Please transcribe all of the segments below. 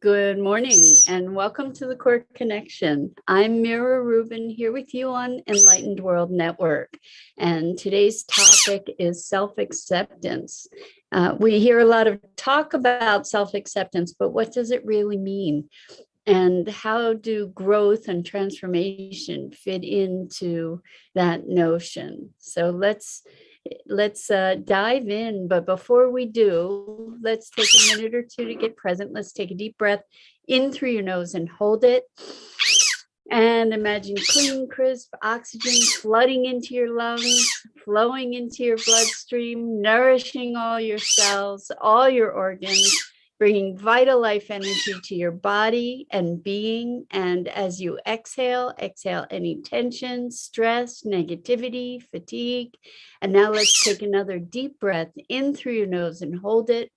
Good morning and welcome to the Core Connection. I'm Mira Rubin here with you on Enlightened World Network. And today's topic is self-acceptance. We hear a lot of talk about self-acceptance, but what does it really mean? And how do growth and transformation fit into that notion? So let's dive in. But before we do, let's take a minute or two to get present. Let's take a deep breath in through your nose and hold it. And imagine clean, crisp oxygen flooding into your lungs, flowing into your bloodstream, nourishing all your cells, all your organs, bringing vital life energy to your body and being. And as you exhale any tension, stress, negativity, fatigue. And now let's take another deep breath in through your nose and hold it.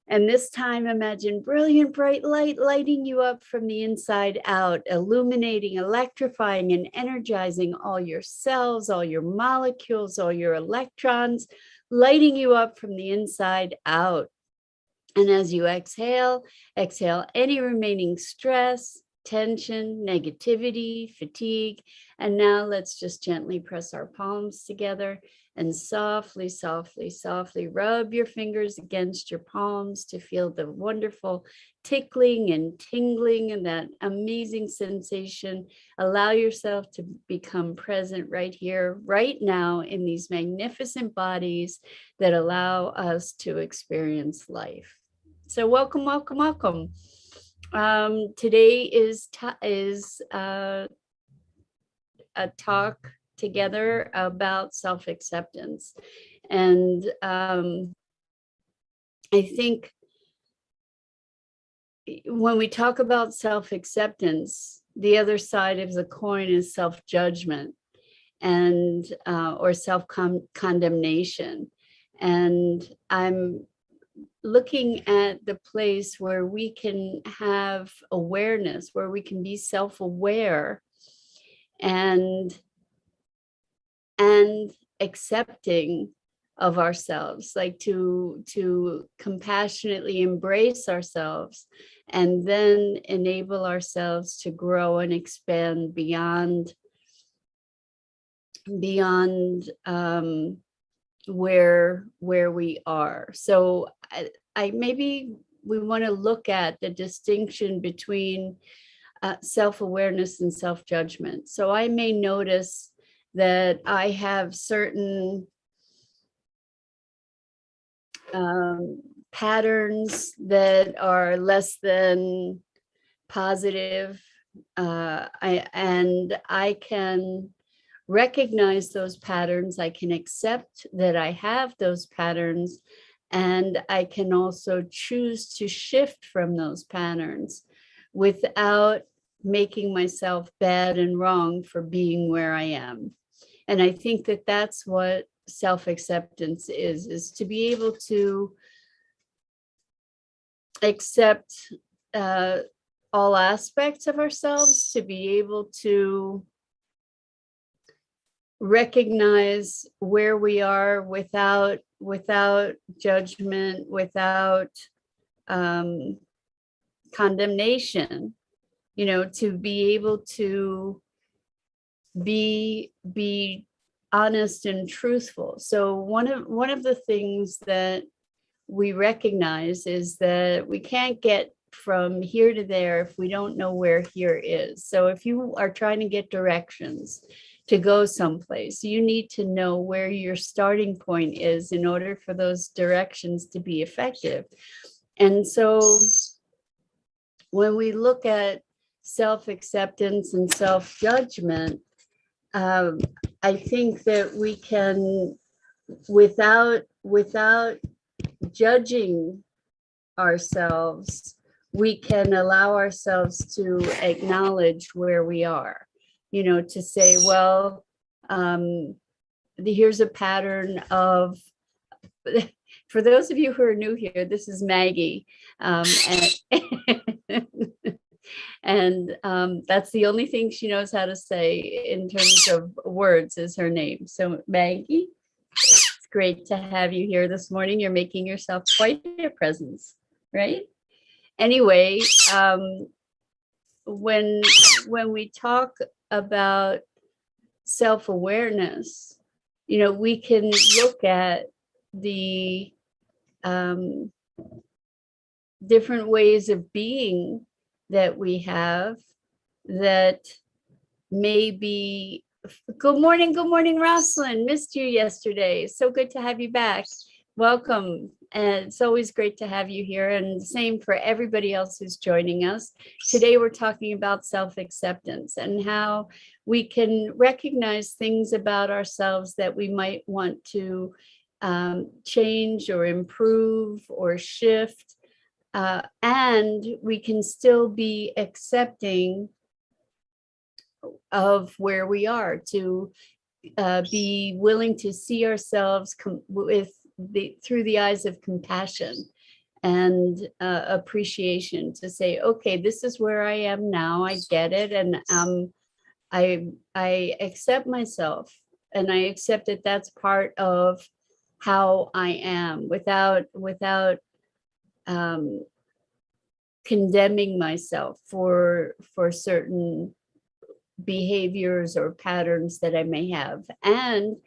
And this time, imagine brilliant, bright light lighting you up from the inside out, illuminating, electrifying, and energizing all your cells, all your molecules, all your electrons, lighting you up from the inside out. And as you exhale any remaining stress, tension, negativity, fatigue. And now let's just gently press our palms together and softly, softly, softly rub your fingers against your palms to feel the wonderful tickling and tingling and that amazing sensation. Allow yourself to become present right here, right now, in these magnificent bodies that allow us to experience life. So welcome, welcome, welcome. Today is a talk together about self-acceptance. And I think when we talk about self-acceptance, the other side of the coin is self-judgment and or self-condemnation. And I'm looking at the place where we can have awareness, where we can be self-aware and accepting of ourselves, like to compassionately embrace ourselves and then enable ourselves to grow and expand beyond where we are. So I maybe we want to look at the distinction between self-awareness and self-judgment. So I may notice that I have certain patterns that are less than positive, and I can recognize those patterns. I can accept that I have those patterns, and I can also choose to shift from those patterns without making myself bad and wrong for being where I am. And I think that that's what self-acceptance is to be able to accept all aspects of ourselves, to be able to recognize where we are without judgment, without condemnation, to be able to be honest and truthful. So one of the things that we recognize is that we can't get from here to there if we don't know where here is. So if you are trying to get directions to go someplace, you need to know where your starting point is in order for those directions to be effective. And so when we look at self-acceptance and self-judgment, I think that we can, without judging ourselves, we can allow ourselves to acknowledge where we are, to say, well, here's a pattern of, for those of you who are new here, this is Maggie. And that's the only thing she knows how to say in terms of words is her name. So Maggie, it's great to have you here this morning. You're making yourself quite a presence, right? anyway, when we talk about self-awareness, we can look at the different ways of being that we have that may be. Good morning, Rosalind. Missed you yesterday. So good to have you back. Welcome. And it's always great to have you here, and same for everybody else who's joining us. Today we're talking about self-acceptance and how we can recognize things about ourselves that we might want to change or improve or shift. And we can still be accepting of where we are, to be willing to see ourselves through the eyes of compassion and appreciation, to say, okay, this is where I am now, I get it, and I accept myself, and I accept that that's part of how I am, without condemning myself for certain behaviors or patterns that I may have. And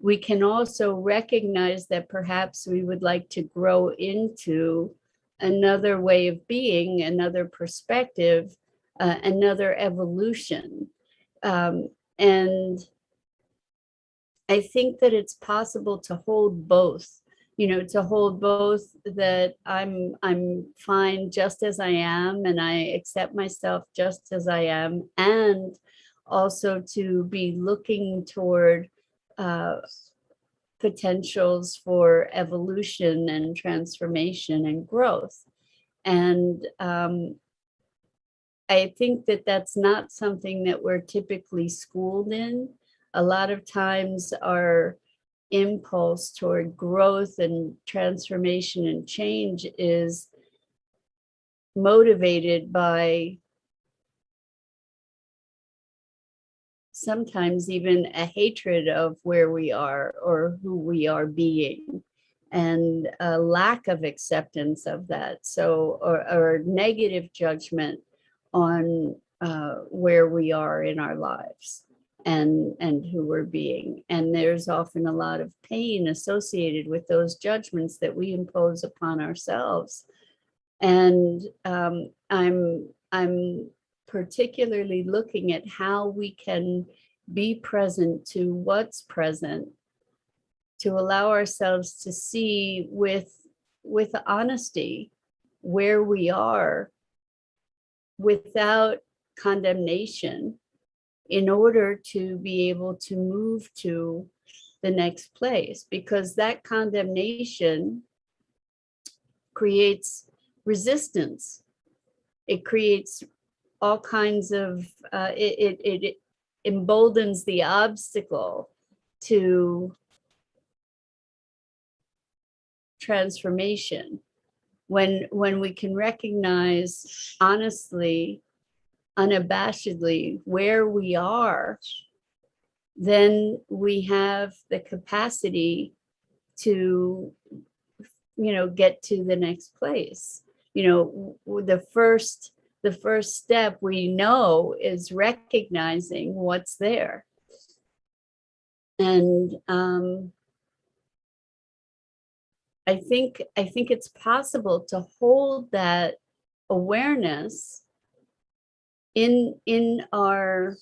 we can also recognize that perhaps we would like to grow into another way of being, another perspective, another evolution. And I think that it's possible to hold both, that I'm fine just as I am, and I accept myself just as I am, and also to be looking toward potentials for evolution and transformation and growth. And I think that that's not something that we're typically schooled in. A lot of times our impulse toward growth and transformation and change is motivated by sometimes even a hatred of where we are or who we are being, and a lack of acceptance of that. So, or negative judgment on where we are in our lives and who we're being. And there's often a lot of pain associated with those judgments that we impose upon ourselves. And I'm particularly looking at how we can be present to what's present, to allow ourselves to see with honesty where we are without condemnation, in order to be able to move to the next place. Because that condemnation creates resistance. It creates all kinds of, it emboldens the obstacle to transformation. When we can recognize honestly, unabashedly where we are, then we have the capacity to, get to the next place. The first step we know is recognizing what's there. And I think it's possible to hold that awareness in our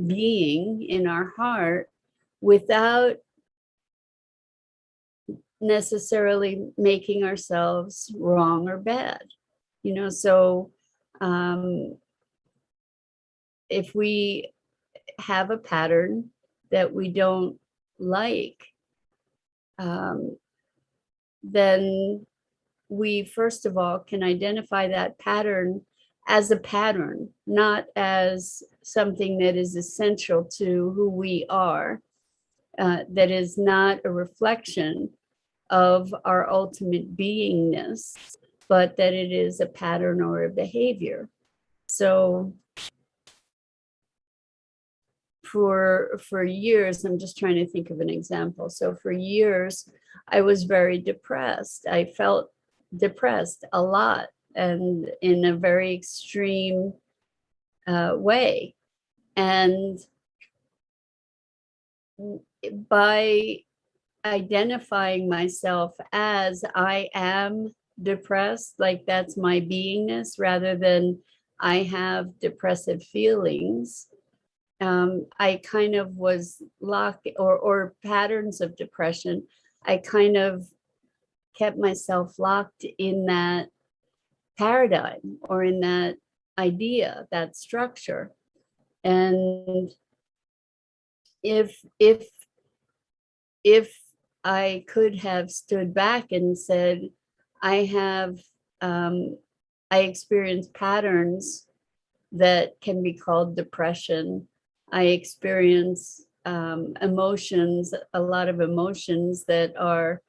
being, in our heart, without necessarily making ourselves wrong or bad. So if we have a pattern that we don't like, then we first of all can identify that pattern as a pattern, not as something that is essential to who we are, that is not a reflection of our ultimate beingness, but that it is a pattern or a behavior. So for years, I'm just trying to think of an example. So for years, I was very depressed. I felt depressed a lot and in a very extreme way. And by identifying myself as I am depressed, like that's my beingness, rather than I have depressive feelings, I kind of was locked, or patterns of depression. I kind of kept myself locked in that paradigm or in that idea, that structure. And if I could have stood back and said, I have, I experience patterns that can be called depression. I experience emotions, a lot of emotions that are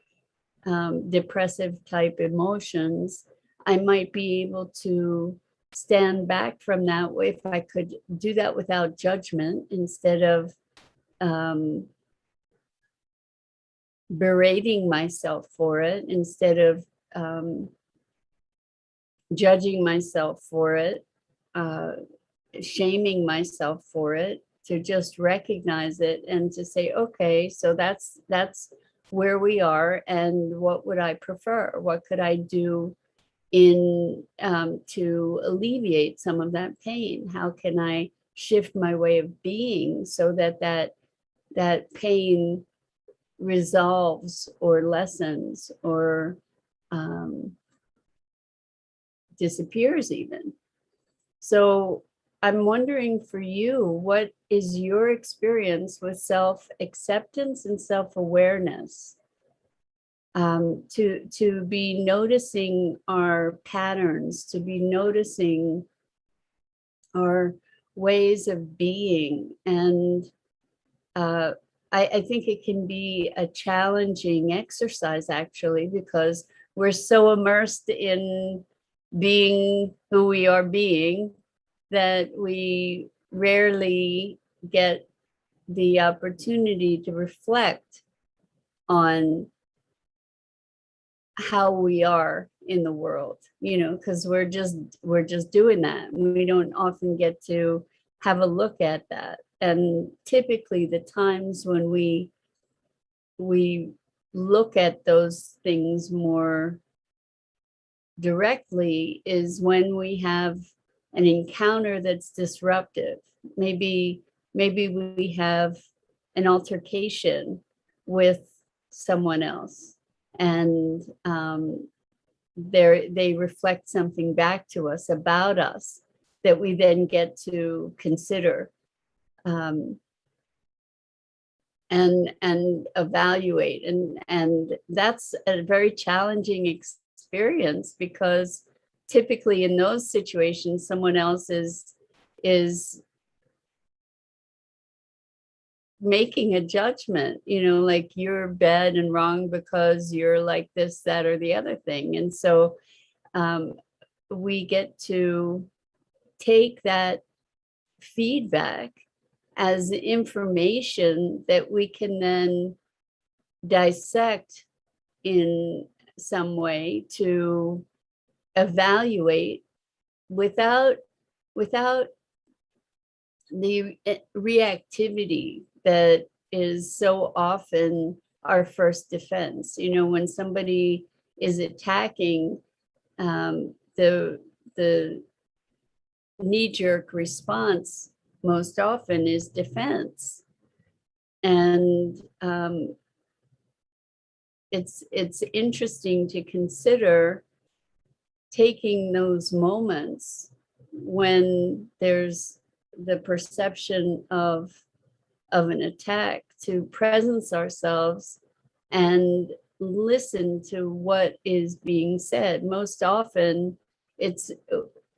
depressive type emotions. I might be able to stand back from that if I could do that without judgment, instead of berating myself for it, instead of judging myself for it, shaming myself for it, to just recognize it and to say, okay, so that's where we are, and what would I prefer? What could I do in to alleviate some of that pain? How can I shift my way of being so that that pain resolves or lessens or disappears even? So I'm wondering for you, what is your experience with self-acceptance and self-awareness? To be noticing our patterns, to be noticing our ways of being. And I think it can be a challenging exercise, actually, because we're so immersed in being who we are being that we rarely get the opportunity to reflect on how we are in the world, because we're just doing that. We don't often get to have a look at that. And typically the times when we look at those things more directly is when we have an encounter that's disruptive. Maybe we have an altercation with someone else, and they reflect something back to us about us that we then get to consider and evaluate, and that's a very challenging experience, because typically in those situations someone else is making a judgment, like you're bad and wrong because you're like this, that, or the other thing. And so we get to take that feedback as information that we can then dissect in some way to evaluate without the reactivity that is so often our first defense. When somebody is attacking, the knee-jerk response most often is defense. And it's interesting to consider taking those moments when there's the perception of an attack, to presence ourselves and listen to what is being said. Most often it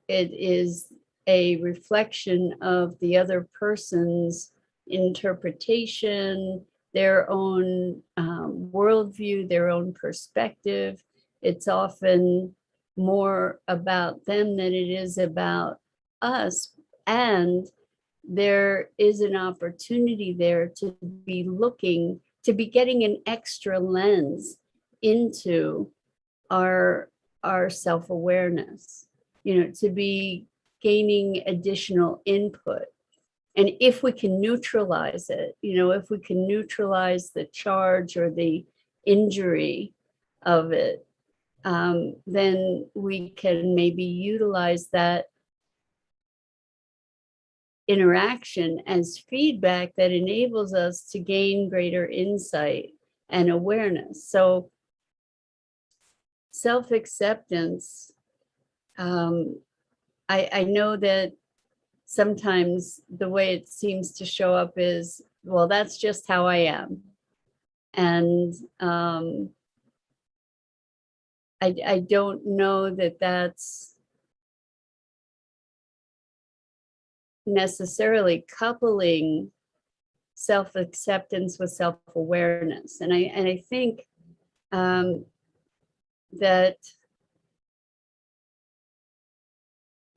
is a reflection of the other person's interpretation, their own worldview, their own perspective. It's often more about them than it is about us. And there is an opportunity there to be looking, to be getting an extra lens into our self-awareness, to be gaining additional input. And if we can neutralize it, if we can neutralize the charge or the injury of it, then we can maybe utilize that interaction as feedback that enables us to gain greater insight and awareness. So self-acceptance, I know that sometimes the way it seems to show up is, well, that's just how I am. And I don't know that that's necessarily coupling self-acceptance with self-awareness. And I think that,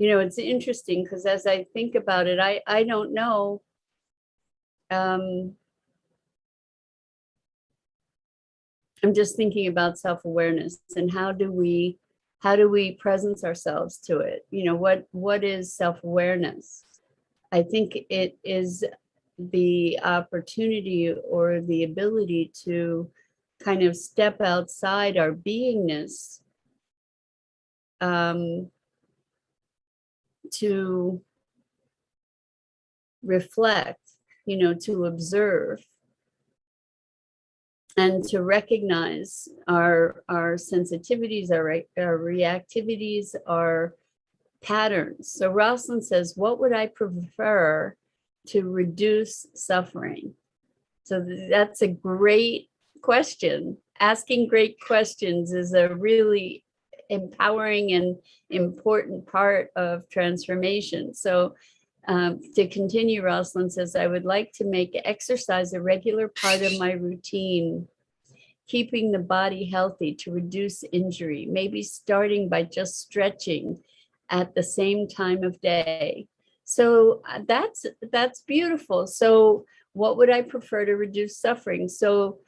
it's interesting because as I think about it, I don't know. I'm just thinking about self-awareness and how do we presence ourselves to it? What is self-awareness? I think it is the opportunity or the ability to kind of step outside our beingness, to reflect, to observe, and to recognize our sensitivities, our reactivities, our patterns. So Rosalind says, what would I prefer to reduce suffering? So that's a great question. Asking great questions is a really empowering and important part of transformation. So to continue, Rosalind says, I would like to make exercise a regular part of my routine, keeping the body healthy to reduce injury, maybe starting by just stretching at the same time of day. So that's beautiful. So what would I prefer to reduce suffering? So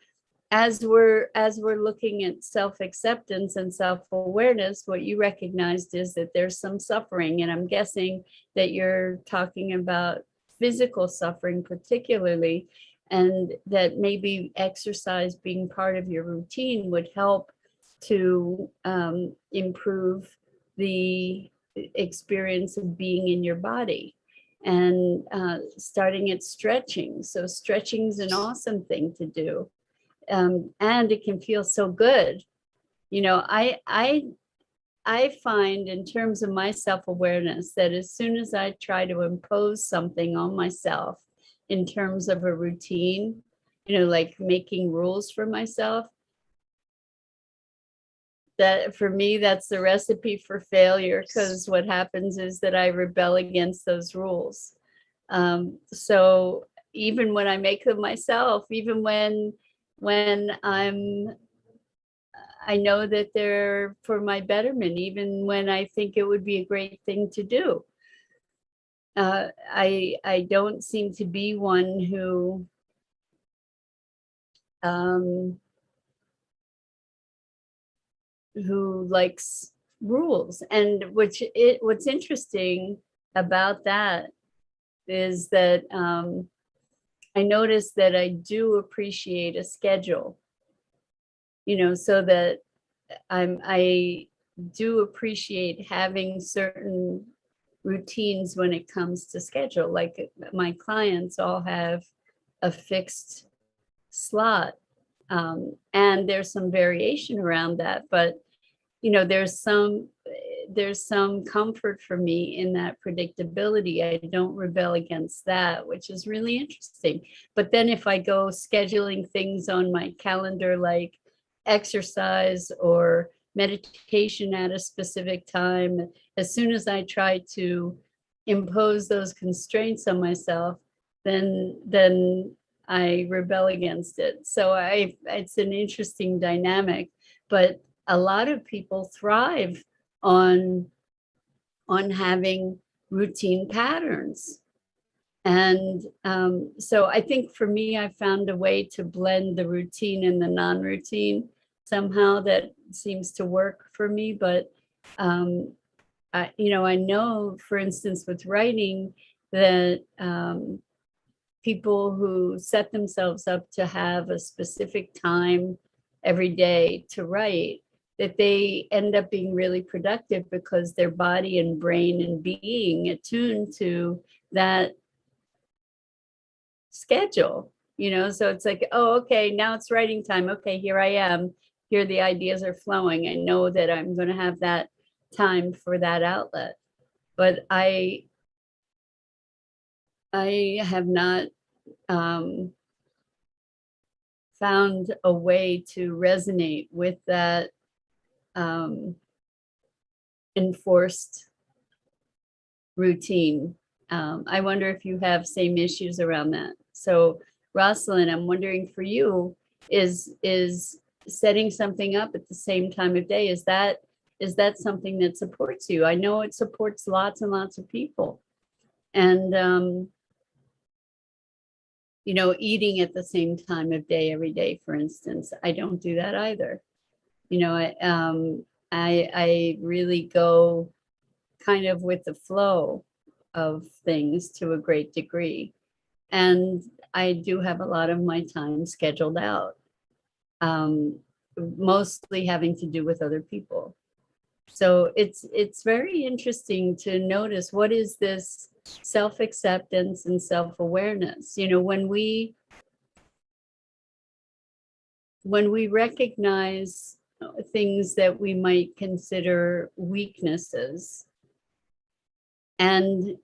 as we're looking at self-acceptance and self-awareness, what you recognized is that there's some suffering. And I'm guessing that you're talking about physical suffering particularly, and that maybe exercise being part of your routine would help to improve the experience of being in your body. And starting at stretching. So stretching is an awesome thing to do. And it can feel so good. I find in terms of my self-awareness that as soon as I try to impose something on myself in terms of a routine, like making rules for myself, that for me, that's the recipe for failure, because what happens is that I rebel against those rules. So even when I make them myself, even when I know that they're for my betterment, even when I think it would be a great thing to do. I don't seem to be one who likes rules. And what's interesting about that is that I noticed that I do appreciate a schedule, so that I do appreciate having certain routines when it comes to schedule. Like my clients all have a fixed slot, and there's some variation around that, but there's some comfort for me in that predictability. I don't rebel against that, which is really interesting. But then if I go scheduling things on my calendar, like exercise or meditation at a specific time, as soon as I try to impose those constraints on myself, then I rebel against it. So it's an interesting dynamic, but a lot of people thrive on having routine patterns. And so I think for me, I found a way to blend the routine and the non-routine somehow that seems to work for me. But I know, for instance, with writing, that people who set themselves up to have a specific time every day to write, that they end up being really productive because their body and brain and being attuned to that schedule, so it's like, oh, okay, now it's writing time. Okay, here I am. Here the ideas are flowing. I know that I'm going to have that time for that outlet. But I have not found a way to resonate with that enforced routine. I wonder if you have same issues around that. So, Rosalind, I'm wondering for you, is setting something up at the same time of day, is that something that supports you? I know it supports lots and lots of people. And eating at the same time of day every day, for instance, I don't do that either. I really go kind of with the flow of things to a great degree. And I do have a lot of my time scheduled out, mostly having to do with other people. So it's very interesting to notice, what is this self-acceptance and self-awareness? When we recognize things that we might consider weaknesses, and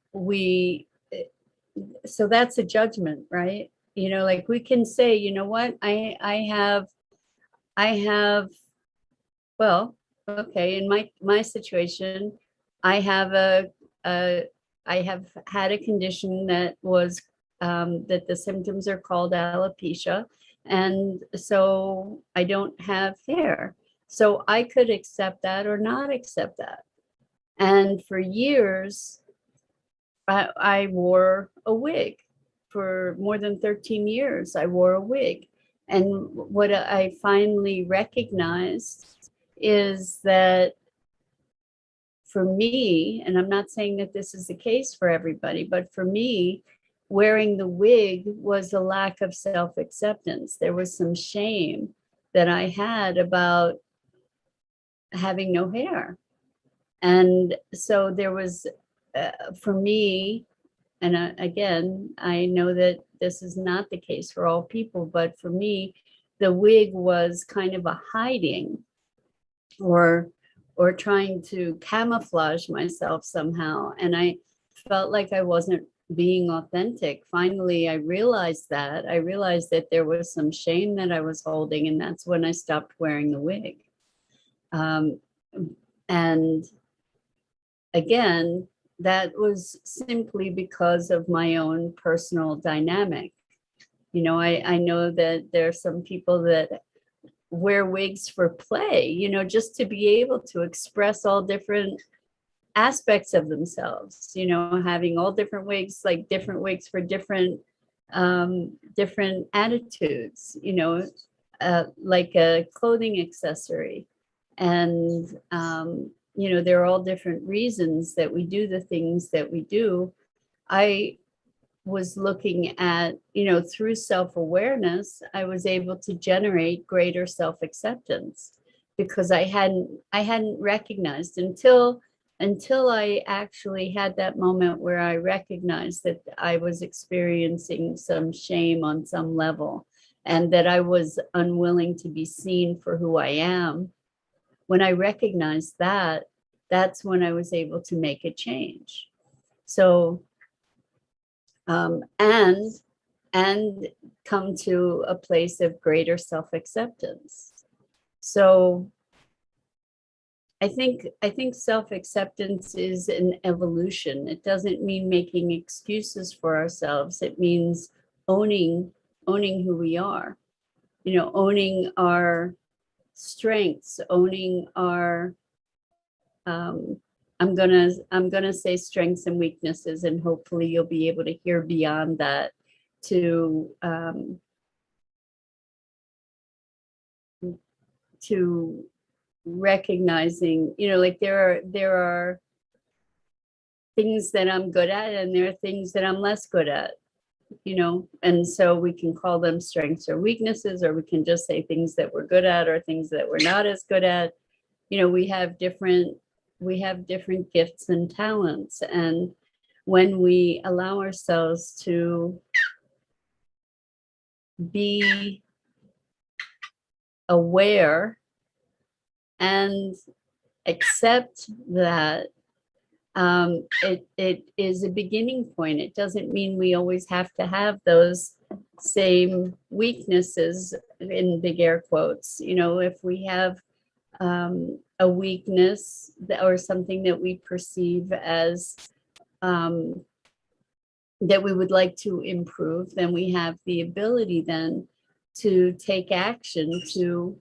so that's a judgment, right? Like we can say, you know what, I have, well, okay, in my situation, I have I have had a condition that was that the symptoms are called alopecia, and so I don't have hair. So I could accept that or not accept that. And for years, I wore a wig. For more than 13 years, I wore a wig. And what I finally recognized is that for me, and I'm not saying that this is the case for everybody, but for me, wearing the wig was a lack of self-acceptance. There was some shame that I had about having no hair. And so there was, for me, and again, I know that this is not the case for all people, but for me, the wig was kind of a hiding, or trying to camouflage myself somehow. And I felt like I wasn't being authentic. Finally, I realized that there was some shame that I was holding, and that's when I stopped wearing the wig. And again, that was simply because of my own personal dynamic. I know that there are some people that wear wigs for play, just to be able to express all different aspects of themselves, having all different wigs, like different wigs for different different attitudes, like a clothing accessory. And there are all different reasons that we do the things that we do. I was looking at, through self-awareness, I was able to generate greater self-acceptance, because I hadn't recognized until I actually had that moment where I recognized that I was experiencing some shame on some level, and that I was unwilling to be seen for who I am. When I recognized that, that's when I was able to make a change. So and come to a place of greater self-acceptance. So I think self-acceptance is an evolution. It doesn't mean making excuses for ourselves. It means owning who we are, owning our strengths, owning our I'm gonna say strengths and weaknesses, and hopefully you'll be able to hear beyond that to recognizing, like there are things that I'm good at and there are things that I'm less good at, and so we can call them strengths or weaknesses, or we can just say things that we're good at or things that we're not as good at. We have different gifts and talents, and when we allow ourselves to be aware and accept that, it is a beginning point. It doesn't mean we always have to have those same weaknesses, in big air quotes. If we have a weakness or something that we perceive as that we would like to improve, then we have the ability then to take action to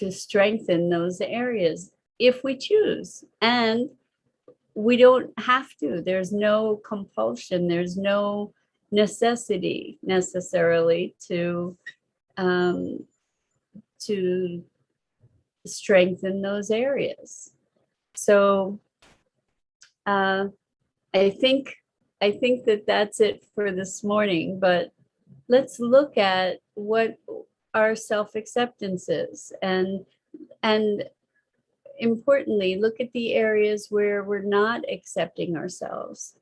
strengthen those areas if we choose. And we don't have to. There's no compulsion. There's no necessity necessarily to strengthen those areas. So I think that that's it for this morning, but let's look at what our self-acceptance is, and importantly, look at the areas where we're not accepting ourselves,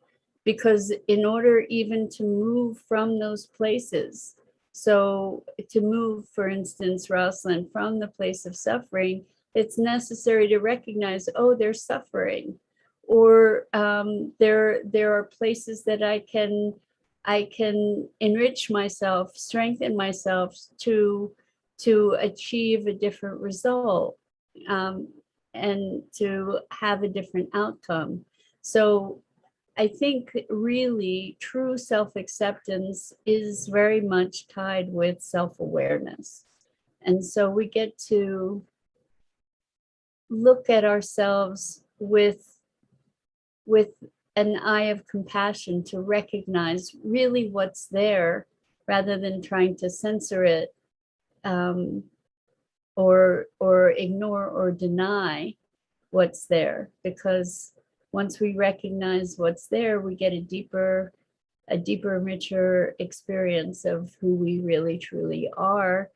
because in order even to move from those places, so to move, for instance, Rosalind, from the place of suffering, it's necessary to recognize, oh, there's suffering, or there are places that I can enrich myself, strengthen myself to achieve a different result, and to have a different outcome. So I think really true self-acceptance is very much tied with self-awareness. And so we get to look at ourselves with an eye of compassion, to recognize really what's there, rather than trying to censor it, or ignore or deny what's there. Because once we recognize what's there, we get a deeper, richer experience of who we really truly are,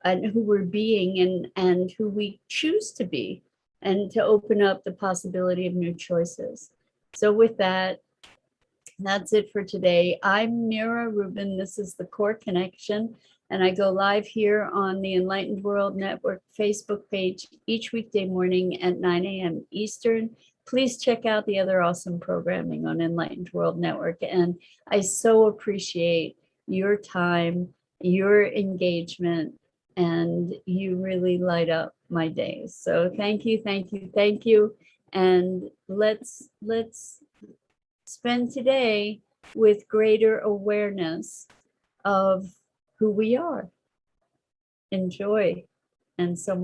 and who we're being, and who we choose to be, and to open up the possibility of new choices. So with that, that's it for today. I'm Mira Rubin. This is the Core Connection, and I go live here on the Enlightened World Network Facebook page each weekday morning at 9 a.m. Eastern. Please check out the other awesome programming on Enlightened World Network. And I so appreciate your time, your engagement, and you really light up my days. So thank you, thank you, thank you. And let's spend today with greater awareness of who we are. Enjoy. And so